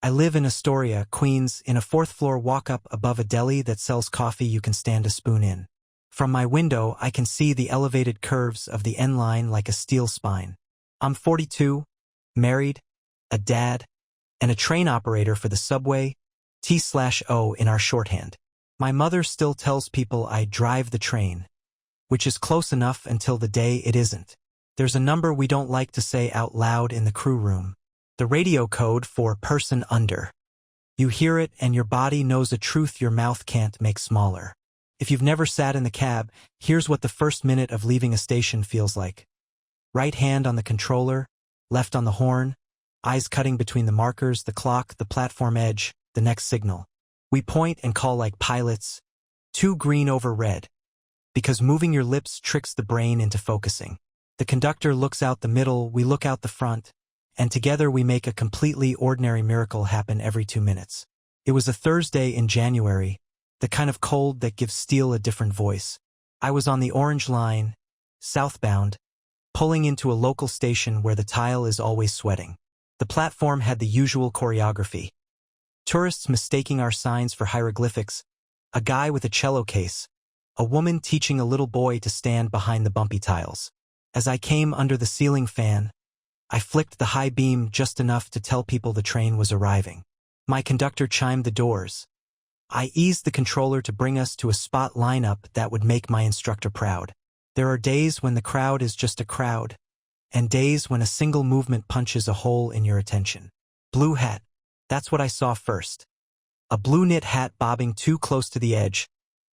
I live in Astoria, Queens, in a fourth-floor walk-up above a deli that sells coffee you can stand a spoon in. From my window, I can see the elevated curves of the N line like a steel spine. I'm 42, married, a dad, and a train operator for the subway, T/O in our shorthand. My mother still tells people I drive the train, which is close enough until the day it isn't. There's a number we don't like to say out loud in the crew room. The radio code for person under. You hear it and your body knows a truth your mouth can't make smaller. If you've never sat in the cab, here's what the first minute of leaving a station feels like. Right hand on the controller, left on the horn, eyes cutting between the markers, the clock, the platform edge, the next signal. We point and call like pilots, 2 green over red, because moving your lips tricks the brain into focusing. The conductor looks out the middle, we look out the front, and together we make a completely ordinary miracle happen every 2 minutes. It was a Thursday in January, the kind of cold that gives steel a different voice. I was on the Orange Line, southbound, pulling into a local station where the tile is always sweating. The platform had the usual choreography. Tourists mistaking our signs for hieroglyphics, a guy with a cello case, a woman teaching a little boy to stand behind the bumpy tiles. As I came under the ceiling fan, I flicked the high beam just enough to tell people the train was arriving. My conductor chimed the doors. I eased the controller to bring us to a spot lineup that would make my instructor proud. There are days when the crowd is just a crowd, and days when a single movement punches a hole in your attention. Blue hat. That's what I saw first. A blue knit hat bobbing too close to the edge,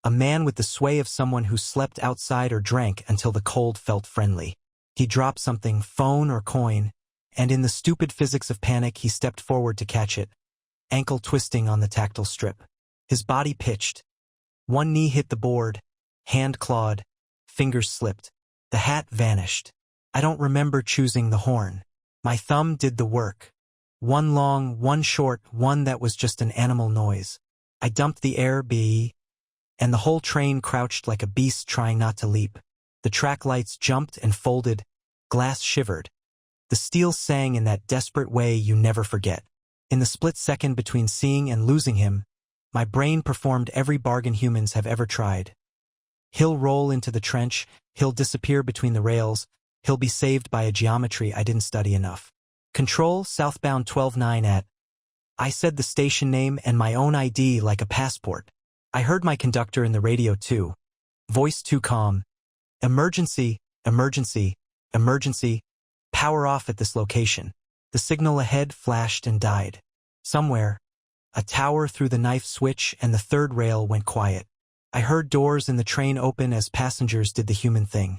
a man with the sway of someone who slept outside or drank until the cold felt friendly. He dropped something, phone or coin, and in the stupid physics of panic he stepped forward to catch it, ankle twisting on the tactile strip. His body pitched. One knee hit the board, hand clawed, fingers slipped. The hat vanished. I don't remember choosing the horn. My thumb did the work. One long, one short, one that was just an animal noise. I dumped the air B, and the whole train crouched like a beast trying not to leap. The track lights jumped and folded, glass shivered. The steel sang in that desperate way you never forget. In the split second between seeing and losing him, my brain performed every bargain humans have ever tried. He'll roll into the trench, he'll disappear between the rails, he'll be saved by a geometry I didn't study enough. Control, southbound 12-9 at. I said the station name and my own ID like a passport. I heard my conductor in the radio too. Voice too calm. Emergency, emergency, emergency. Power off at this location. The signal ahead flashed and died. Somewhere, a tower threw the knife switch and the third rail went quiet. I heard doors in the train open as passengers did the human thing.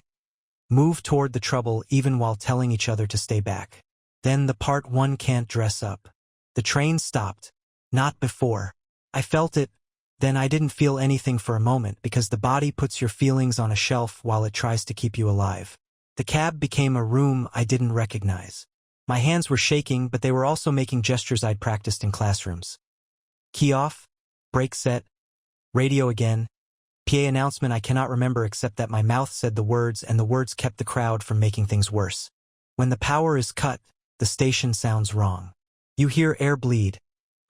Move toward the trouble even while telling each other to stay back. Then the part one can't dress up. The train stopped. Not before. I felt it, then I didn't feel anything for a moment because the body puts your feelings on a shelf while it tries to keep you alive. The cab became a room I didn't recognize. My hands were shaking, but they were also making gestures I'd practiced in classrooms. Key off, brake set, radio again, PA announcement I cannot remember except that my mouth said the words and the words kept the crowd from making things worse. When the power is cut, the station sounds wrong. You hear air bleed,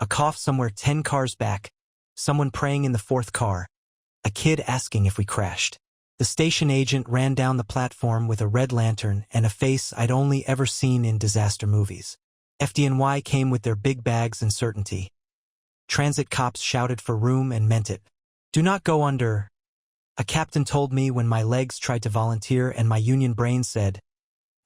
a cough somewhere 10 cars back, someone praying in the fourth car, a kid asking if we crashed. The station agent ran down the platform with a red lantern and a face I'd only ever seen in disaster movies. FDNY came with their big bags and certainty. Transit cops shouted for room and meant it. Do not go under. A captain told me when my legs tried to volunteer and my union brain said,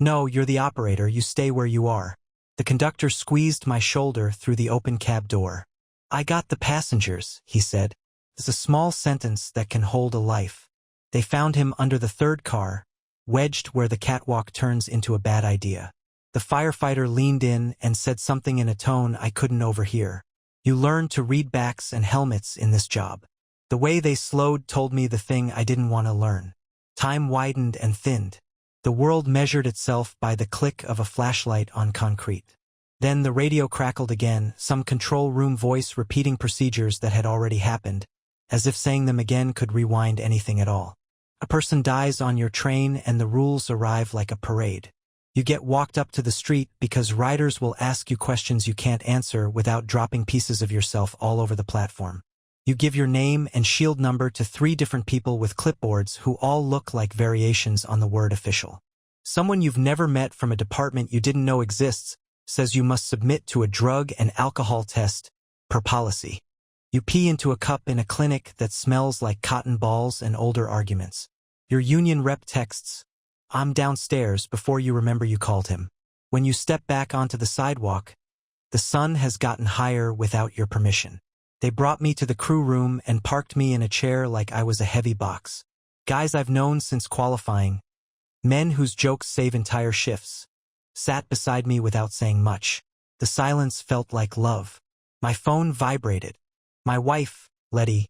no, you're the operator, you stay where you are. The conductor squeezed my shoulder through the open cab door. I got the passengers, he said. It's a small sentence that can hold a life. They found him under the third car, wedged where the catwalk turns into a bad idea. The firefighter leaned in and said something in a tone I couldn't overhear. You learn to read backs and helmets in this job. The way they slowed told me the thing I didn't want to learn. Time widened and thinned. The world measured itself by the click of a flashlight on concrete. Then the radio crackled again, some control room voice repeating procedures that had already happened, as if saying them again could rewind anything at all. A person dies on your train and the rules arrive like a parade. You get walked up to the street because riders will ask you questions you can't answer without dropping pieces of yourself all over the platform. You give your name and shield number to 3 different people with clipboards who all look like variations on the word official. Someone you've never met from a department you didn't know exists says you must submit to a drug and alcohol test per policy. You pee into a cup in a clinic that smells like cotton balls and older arguments. Your union rep texts, "I'm downstairs," before you remember you called him. When you step back onto the sidewalk, the sun has gotten higher without your permission. They brought me to the crew room and parked me in a chair like I was a heavy box. Guys I've known since qualifying, men whose jokes save entire shifts, sat beside me without saying much. The silence felt like love. My phone vibrated. My wife, Letty.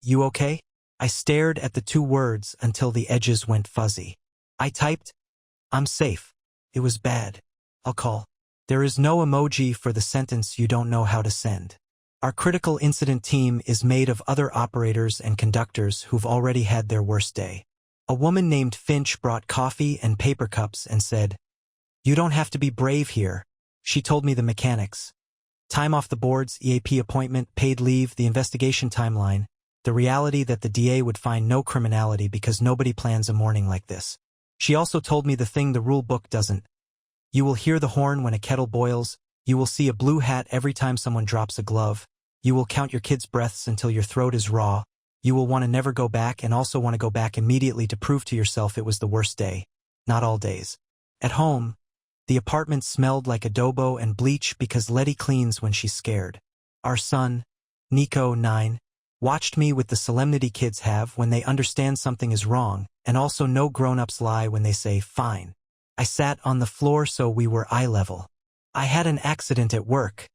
"You okay?" I stared at the 2 words until the edges went fuzzy. I typed, "I'm safe. It was bad. I'll call." There is no emoji for the sentence you don't know how to send. Our critical incident team is made of other operators and conductors who've already had their worst day. A woman named Finch brought coffee and paper cups and said, "You don't have to be brave here." She told me the mechanics. Time off the boards, EAP appointment, paid leave, the investigation timeline, the reality that the DA would find no criminality because nobody plans a morning like this. She also told me the thing the rule book doesn't. You will hear the horn when a kettle boils. You will see a blue hat every time someone drops a glove. You will count your kids' breaths until your throat is raw. You will want to never go back and also want to go back immediately to prove to yourself it was the worst day. Not all days. At home, the apartment smelled like adobo and bleach because Letty cleans when she's scared. Our son, Nico, 9, watched me with the solemnity kids have when they understand something is wrong, and also no grown-ups lie when they say, "Fine." I sat on the floor so we were eye level. "I had an accident at work,"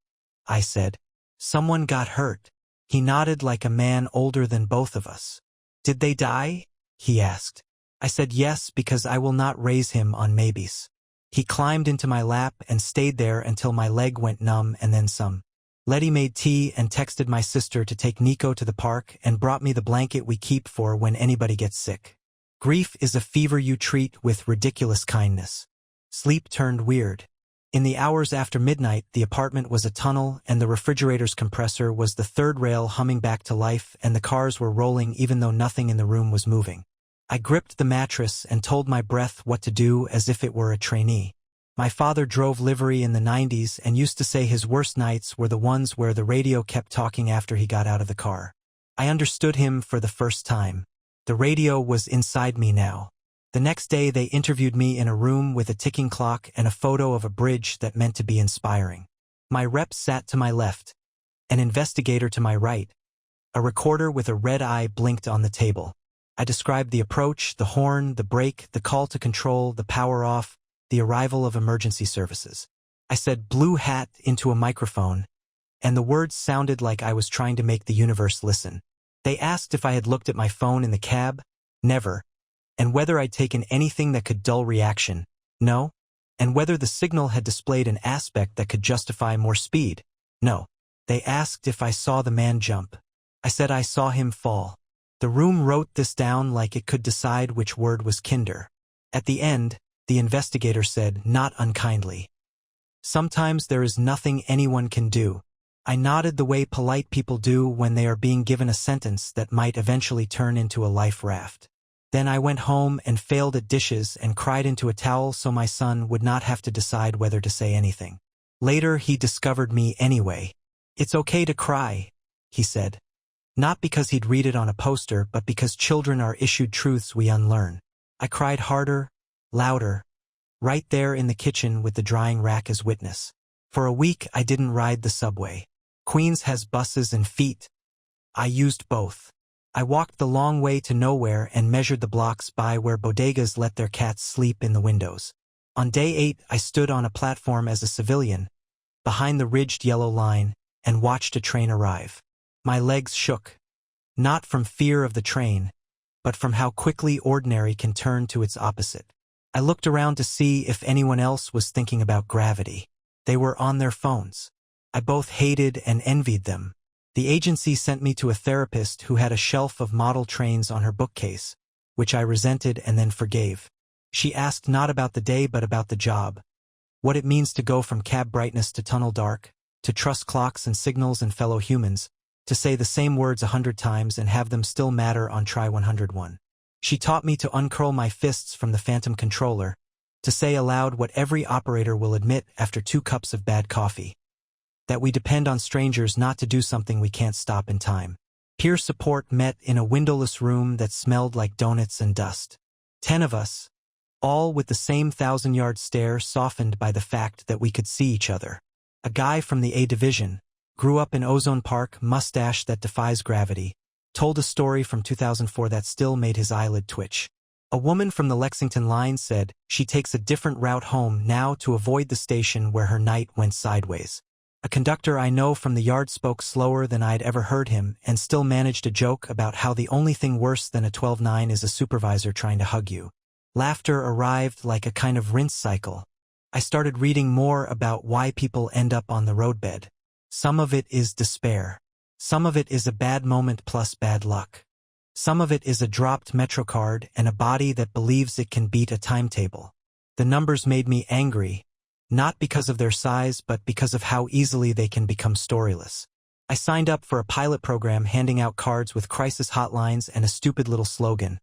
I said. "Someone got hurt." He nodded like a man older than both of us. "Did they die?" he asked. I said yes because I will not raise him on maybes. He climbed into my lap and stayed there until my leg went numb and then some. Letty made tea and texted my sister to take Nico to the park and brought me the blanket we keep for when anybody gets sick. Grief is a fever you treat with ridiculous kindness. Sleep turned weird. In the hours after midnight, the apartment was a tunnel and the refrigerator's compressor was the third rail humming back to life and the cars were rolling even though nothing in the room was moving. I gripped the mattress and told my breath what to do as if it were a trainee. My father drove livery in the 90s and used to say his worst nights were the ones where the radio kept talking after he got out of the car. I understood him for the first time. The radio was inside me now. The next day they interviewed me in a room with a ticking clock and a photo of a bridge that meant to be inspiring. My rep sat to my left, an investigator to my right. A recorder with a red eye blinked on the table. I described the approach, the horn, the brake, the call to control, the power off, the arrival of emergency services. I said blue hat into a microphone, and the words sounded like I was trying to make the universe listen. They asked if I had looked at my phone in the cab. Never. And whether I'd taken anything that could dull reaction. No. And whether the signal had displayed an aspect that could justify more speed. No. They asked if I saw the man jump. I said I saw him fall. The room wrote this down like it could decide which word was kinder. At the end, the investigator said, not unkindly, "Sometimes there is nothing anyone can do." I nodded the way polite people do when they are being given a sentence that might eventually turn into a life raft. Then I went home and failed at dishes and cried into a towel so my son would not have to decide whether to say anything. Later he discovered me anyway. "It's okay to cry," he said. Not because he'd read it on a poster, but because children are issued truths we unlearn. I cried harder, louder, right there in the kitchen with the drying rack as witness. For a week I didn't ride the subway. Queens has buses and feet. I used both. I walked the long way to nowhere and measured the blocks by where bodegas let their cats sleep in the windows. On day 8 I stood on a platform as a civilian, behind the ridged yellow line, and watched a train arrive. My legs shook. Not from fear of the train, but from how quickly ordinary can turn to its opposite. I looked around to see if anyone else was thinking about gravity. They were on their phones. I both hated and envied them. The agency sent me to a therapist who had a shelf of model trains on her bookcase, which I resented and then forgave. She asked not about the day but about the job. What it means to go from cab brightness to tunnel dark, to trust clocks and signals and fellow humans, to say the same words 100 times and have them still matter on try 101. She taught me to uncurl my fists from the phantom controller, to say aloud what every operator will admit after 2 cups of bad coffee. That we depend on strangers not to do something we can't stop in time. Peer support met in a windowless room that smelled like donuts and dust. 10 of us, all with the same 1,000-yard stare softened by the fact that we could see each other. A guy from the A Division, grew up in Ozone Park, mustache that defies gravity, told a story from 2004 that still made his eyelid twitch. A woman from the Lexington line said she takes a different route home now to avoid the station where her night went sideways. A conductor I know from the yard spoke slower than I'd ever heard him and still managed a joke about how the only thing worse than a 12-9 is a supervisor trying to hug you. Laughter arrived like a kind of rinse cycle. I started reading more about why people end up on the roadbed. Some of it is despair. Some of it is a bad moment plus bad luck. Some of it is a dropped MetroCard and a body that believes it can beat a timetable. The numbers made me angry, not because of their size but because of how easily they can become storyless. I signed up for a pilot program handing out cards with crisis hotlines and a stupid little slogan.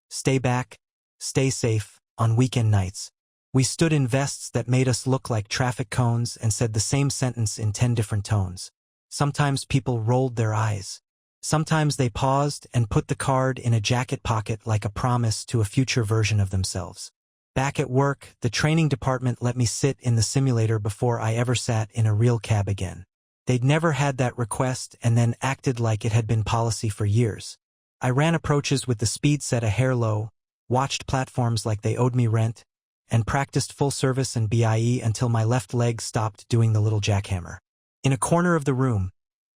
Stay back, stay safe, on weekend nights. We stood in vests that made us look like traffic cones and said the same sentence in 10 different tones. Sometimes people rolled their eyes. Sometimes they paused and put the card in a jacket pocket like a promise to a future version of themselves. Back at work, the training department let me sit in the simulator before I ever sat in a real cab again. They'd never had that request and then acted like it had been policy for years. I ran approaches with the speed set a hair low, watched platforms like they owed me rent, and practiced full service and BIE until my left leg stopped doing the little jackhammer. In a corner of the room,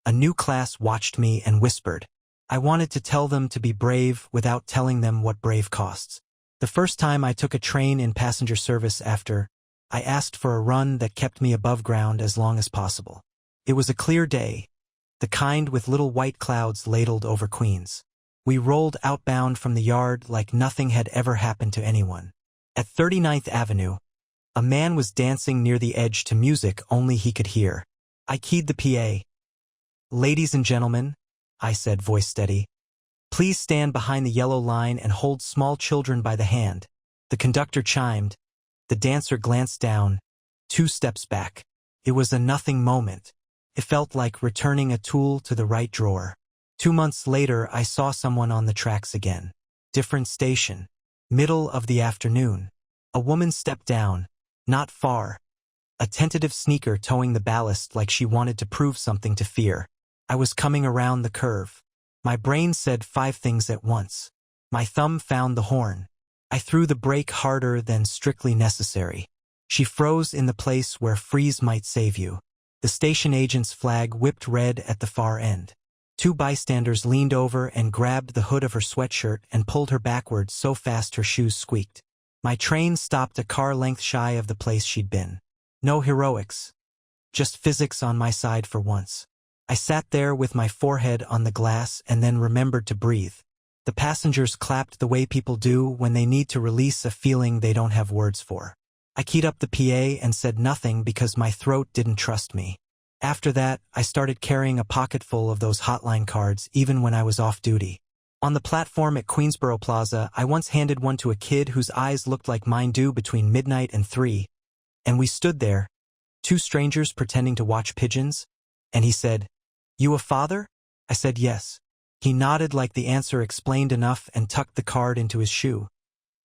a new class watched me and whispered. I wanted to tell them to be brave without telling them what brave costs. The first time I took a train in passenger service after, I asked for a run that kept me above ground as long as possible. It was a clear day, the kind with little white clouds ladled over Queens. We rolled outbound from the yard like nothing had ever happened to anyone. At 39th Avenue, a man was dancing near the edge to music only he could hear. I keyed the PA. Ladies and gentlemen, I said, voice steady, please stand behind the yellow line and hold small children by the hand. The conductor chimed. The dancer glanced down, 2 steps back. It was a nothing moment. It felt like returning a tool to the right drawer. 2 months later, I saw someone on the tracks again. Different station. Middle of the afternoon. A woman stepped down, not far. A tentative sneaker towing the ballast like she wanted to prove something to fear. I was coming around the curve. My brain said 5 things at once. My thumb found the horn. I threw the brake harder than strictly necessary. She froze in the place where freeze might save you. The station agent's flag whipped red at the far end. 2 bystanders leaned over and grabbed the hood of her sweatshirt and pulled her backward so fast her shoes squeaked. My train stopped a car length shy of the place she'd been. No heroics. Just physics on my side for once. I sat there with my forehead on the glass and then remembered to breathe. The passengers clapped the way people do when they need to release a feeling they don't have words for. I keyed up the PA and said nothing because my throat didn't trust me. After that, I started carrying a pocketful of those hotline cards even when I was off duty. On the platform at Queensboro Plaza, I once handed one to a kid whose eyes looked like mine do between midnight and 3, and we stood there, 2 strangers pretending to watch pigeons, and he said, "You a father?" I said yes. He nodded like the answer explained enough and tucked the card into his shoe.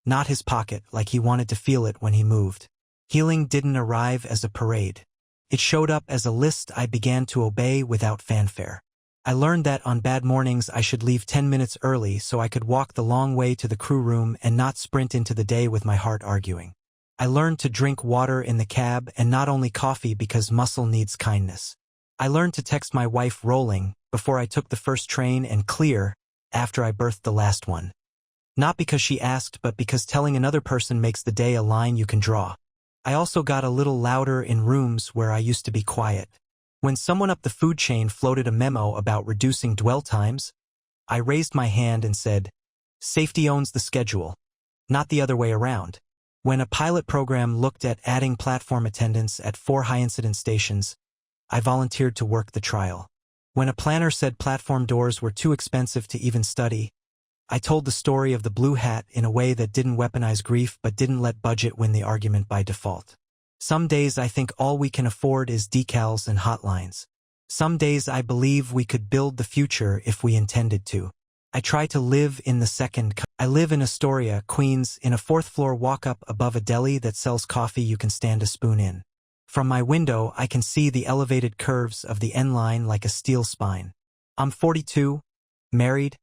Not his pocket, like he wanted to feel it when he moved. Healing didn't arrive as a parade. It showed up as a list I began to obey without fanfare. I learned that on bad mornings I should leave 10 minutes early so I could walk the long way to the crew room and not sprint into the day with my heart arguing. I learned to drink water in the cab and not only coffee because muscle needs kindness. I learned to text my wife rolling before I took the first train and clear after I birthed the last one. Not because she asked, but because telling another person makes the day a line you can draw. I also got a little louder in rooms where I used to be quiet. When someone up the food chain floated a memo about reducing dwell times, I raised my hand and said, "Safety owns the schedule." not the other way around. When a pilot program looked at adding platform attendants at 4 high-incident stations, I volunteered to work the trial. When a planner said platform doors were too expensive to even study, I told the story of the blue hat in a way that didn't weaponize grief but didn't let budget win the argument by default. Some days I think all we can afford is decals and hotlines. Some days I believe we could build the future if we intended to. I try to live in the second. I live in Astoria, Queens, in a 4th-floor walk-up above a deli that sells coffee you can stand a spoon in. From my window, I can see the elevated curves of the N line like a steel spine. I'm 42, married,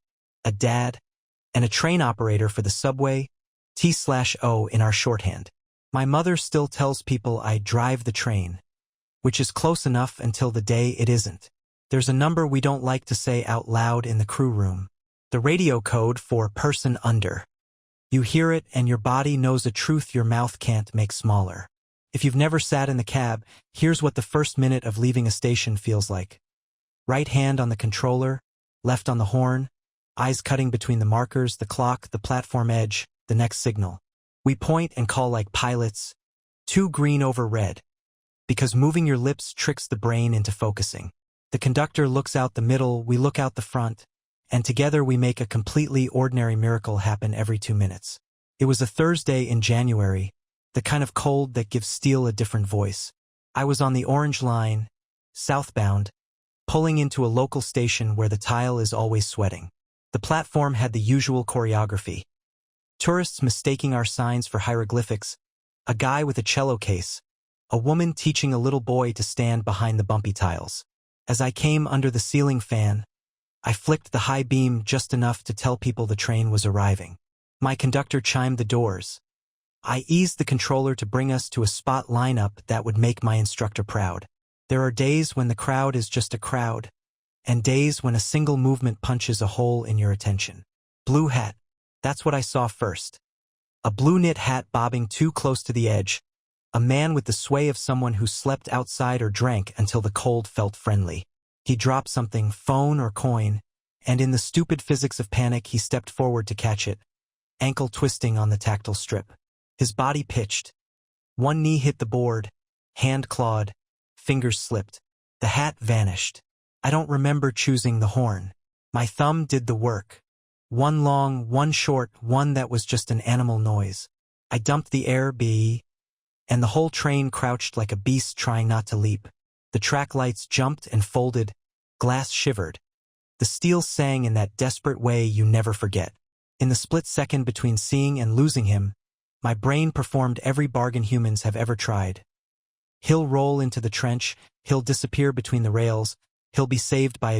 a dad, and a train operator for the subway, T/O in our shorthand. My mother still tells people I drive the train, which is close enough until the day it isn't. There's a number we don't like to say out loud in the crew room. The radio code for person under. You hear it and your body knows a truth your mouth can't make smaller. If you've never sat in the cab, here's what the first minute of leaving a station feels like. Right hand on the controller, left on the horn, eyes cutting between the markers, the clock, the platform edge, the next signal. We point and call like pilots, 2 green over red, because moving your lips tricks the brain into focusing. The conductor looks out the middle, we look out the front, and together we make a completely ordinary miracle happen every 2 minutes. It was a Thursday in January, the kind of cold that gives steel a different voice. I was on the Orange Line, southbound, pulling into a local station where the tile is always sweating. The platform had the usual choreography. Tourists mistaking our signs for hieroglyphics, a guy with a cello case, a woman teaching a little boy to stand behind the bumpy tiles. As I came under the ceiling fan, I flicked the high beam just enough to tell people the train was arriving. My conductor chimed the doors. I eased the controller to bring us to a spot lineup that would make my instructor proud. There are days when the crowd is just a crowd, and days when a single movement punches a hole in your attention. Blue hat. That's what I saw first. A blue knit hat bobbing too close to the edge. A man with the sway of someone who slept outside or drank until the cold felt friendly. He dropped something, phone or coin, and in the stupid physics of panic he stepped forward to catch it, ankle twisting on the tactile strip. His body pitched. One knee hit the board, hand clawed, fingers slipped. The hat vanished. I don't remember choosing the horn. My thumb did the work. One long, one short, one that was just an animal noise. I dumped the air B, and the whole train crouched like a beast trying not to leap. The track lights jumped and folded, glass shivered. The steel sang in that desperate way you never forget. In the split second between seeing and losing him, my brain performed every bargain humans have ever tried. He'll roll into the trench, he'll disappear between the rails, he'll be saved by a